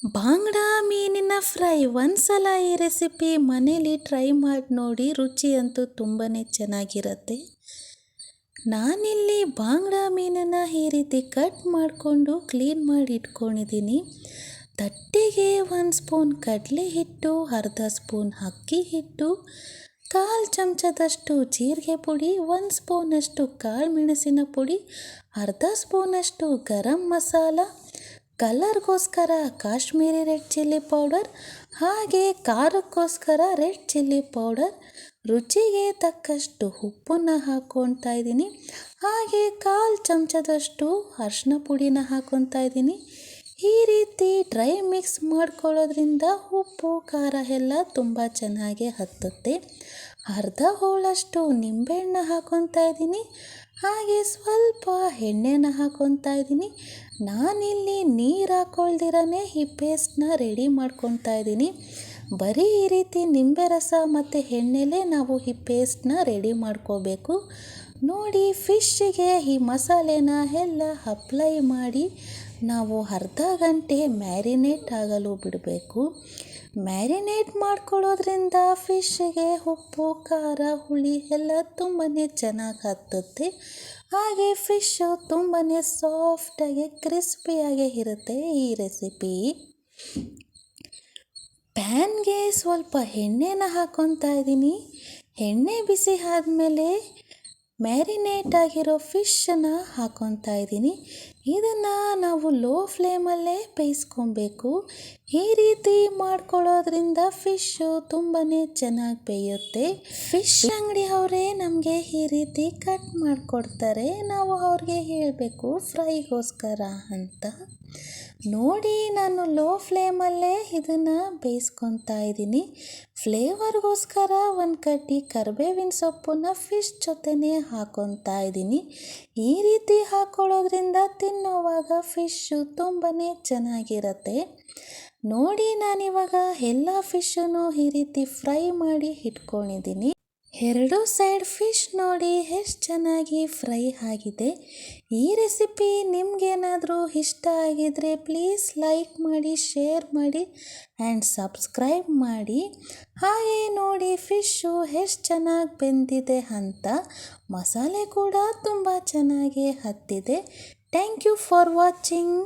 ಬಾಂಗ್ಡಾ ಮೀನಿನ ಫ್ರೈ ಒಂದ್ಸಲ ಈ ರೆಸಿಪಿ ಮನೇಲಿ ಟ್ರೈ ಮಾಡಿ ನೋಡಿ, ರುಚಿ ಅಂತೂ ತುಂಬಾ ಚೆನ್ನಾಗಿರುತ್ತೆ. ನಾನಿಲ್ಲಿ ಬಾಂಗ್ಡಾ ಮೀನನ್ನು ಈ ರೀತಿ ಕಟ್ ಮಾಡಿಕೊಂಡು ಕ್ಲೀನ್ ಮಾಡಿ ಇಟ್ಕೊಂಡಿದ್ದೀನಿ. ತಟ್ಟೆಗೆ 1 ಸ್ಪೂನ್ ಕಡಲೆ ಹಿಟ್ಟು, ಅರ್ಧ ಸ್ಪೂನ್ ಅಕ್ಕಿ ಹಿಟ್ಟು, 1/4 ಚಮಚದಷ್ಟು ಜೀರಿಗೆ ಪುಡಿ, 1 ಸ್ಪೂನಷ್ಟು ಕಾಳು ಮೆಣಸಿನ ಪುಡಿ, ಅರ್ಧ ಸ್ಪೂನಷ್ಟು ಗರಂ ಮಸಾಲ, ಕಲರ್ಗೋಸ್ಕರ ಕಾಶ್ಮೀರಿ ರೆಡ್ ಚಿಲ್ಲಿ ಪೌಡರ್, ಹಾಗೆ ಖಾರಕ್ಕೋಸ್ಕರ ರೆಡ್ ಚಿಲ್ಲಿ ಪೌಡರ್, ರುಚಿಗೆ ತಕ್ಕಷ್ಟು ಉಪ್ಪನ್ನು ಹಾಕ್ಕೊತಾ ಇದ್ದೀನಿ. ಹಾಗೆ 1/4 ಚಮಚದಷ್ಟು ಅರಿಶಿನ ಪುಡಿನ ಹಾಕ್ಕೊತಾ ಇದ್ದೀನಿ. ಈ ರೀತಿ ಡ್ರೈ ಮಿಕ್ಸ್ ಮಾಡ್ಕೊಳ್ಳೋದ್ರಿಂದ ಉಪ್ಪು ಖಾರ ಎಲ್ಲ ತುಂಬ ಚೆನ್ನಾಗಿ ಹತ್ತುತ್ತೆ. ಅರ್ಧ ಹೋಳಷ್ಟು ನಿಂಬೆಹಣ್ಣು ಹಾಕ್ಕೊತಾ ಇದ್ದೀನಿ. ಹಾಗೆ ಸ್ವಲ್ಪ ಎಣ್ಣೆನ ಹಾಕ್ಕೊತಾ ಇದ್ದೀನಿ. ನಾನಿಲ್ಲಿ ನೀರು ಹಾಕ್ಕೊಳ್ದಿರೇ ಈ ಪೇಸ್ಟ್ನ ರೆಡಿ ಮಾಡ್ಕೊತಾ ಇದ್ದೀನಿ. ಬರೀ ಈ ರೀತಿ ನಿಂಬೆ ರಸ ಮತ್ತು ಎಣ್ಣೆಲೇ ನಾವು ಈ ಪೇಸ್ಟ್ನ ರೆಡಿ ಮಾಡ್ಕೋಬೇಕು. ನೋಡಿ, ಫಿಶ್ಶಿಗೆ ಈ ಮಸಾಲೆನ ಎಲ್ಲ ಅಪ್ಲೈ ಮಾಡಿ ನಾವು ಅರ್ಧ ಗಂಟೆ ಮ್ಯಾರಿನೇಟ್ ಆಗಲು ಬಿಡಬೇಕು. ಮ್ಯಾರಿನೇಟ್ ಮಾಡ್ಕೊಳ್ಳೋದ್ರಿಂದ ಫಿಶ್ಶಿಗೆ ಉಪ್ಪು ಖಾರ ಹುಳಿ ಎಲ್ಲ ತುಂಬಾ ಚೆನ್ನಾಗಿ ಹತ್ತುತ್ತೆ. ಹಾಗೆ ಫಿಶ್ಶು ತುಂಬಾ ಸಾಫ್ಟಾಗಿ ಕ್ರಿಸ್ಪಿಯಾಗಿ ಇರುತ್ತೆ. ಈ ರೆಸಿಪಿ ಪ್ಯಾನ್ಗೆ ಸ್ವಲ್ಪ ಎಣ್ಣೆನ ಹಾಕ್ಕೊತಾ ಇದ್ದೀನಿ. ಎಣ್ಣೆ ಬಿಸಿ ಆದಮೇಲೆ ಮ್ಯಾರಿನೇಟ್ ಆಗಿರೋ ಫಿಶನ್ನು ಹಾಕ್ಕೊತಾ ಇದ್ದೀನಿ. ಇದನ್ನು ನಾವು ಲೋ ಫ್ಲೇಮಲ್ಲೇ ಬೇಯಿಸ್ಕೊಬೇಕು. ಈ ರೀತಿ ಮಾಡ್ಕೊಳ್ಳೋದ್ರಿಂದ ಫಿಶ್ಶು ತುಂಬಾ ಚೆನ್ನಾಗಿ ಬೇಯುತ್ತೆ. ಫಿಶ್ ಅಂಗಡಿ ಅವರೇ ನಮಗೆ ಈ ರೀತಿ ಕಟ್ ಮಾಡಿಕೊಡ್ತಾರೆ. ನಾವು ಅವ್ರಿಗೆ ಹೇಳಬೇಕು ಫ್ರೈಗೋಸ್ಕರ ಅಂತ. ನೋಡಿ, ನಾನು ಲೋ ಫ್ಲೇಮಲ್ಲೇ ಇದನ್ನು ಬೇಯಿಸ್ಕೊತಾ ಇದ್ದೀನಿ. ಫ್ಲೇವರ್ಗೋಸ್ಕರ 1 ಕಡ್ಡಿ ಕರಿಬೇವಿನ ಸೊಪ್ಪನ್ನು ಫಿಶ್ ಜೊತೆನೇ ಹಾಕ್ಕೊತಾ ಇದ್ದೀನಿ. ಈ ರೀತಿ ಹಾಕ್ಕೊಳ್ಳೋದ್ರಿಂದ ತಿನ್ನೋವಾಗ ಫಿಶ್ಶು ತುಂಬಾ ಚೆನ್ನಾಗಿರುತ್ತೆ. ನೋಡಿ, ನಾನಿವಾಗ ಎಲ್ಲ ಫಿಶನ್ನು ಈ ರೀತಿ ಫ್ರೈ ಮಾಡಿ ಇಟ್ಕೊಂಡಿದ್ದೀನಿ. 2 ಸೈಡ್ ಫಿಶ್ ನೋಡಿ ಎಷ್ಟು ಚೆನ್ನಾಗಿ ಫ್ರೈ ಆಗಿದೆ. ಈ ರೆಸಿಪಿ ನಿಮಗೇನಾದರೂ ಇಷ್ಟ ಆಗಿದರೆ ಪ್ಲೀಸ್ ಲೈಕ್ ಮಾಡಿ, ಶೇರ್ ಮಾಡಿ ಆ್ಯಂಡ್ ಸಬ್ಸ್ಕ್ರೈಬ್ ಮಾಡಿ. ಹಾಗೆ ನೋಡಿ, ಫಿಶ್ಶು ಎಷ್ಟು ಚೆನ್ನಾಗಿ ಬೆಂದಿದೆ ಅಂತ. ಮಸಾಲೆ ಕೂಡ ತುಂಬ ಚೆನ್ನಾಗಿ ಹತ್ತಿದೆ. Thank you for watching.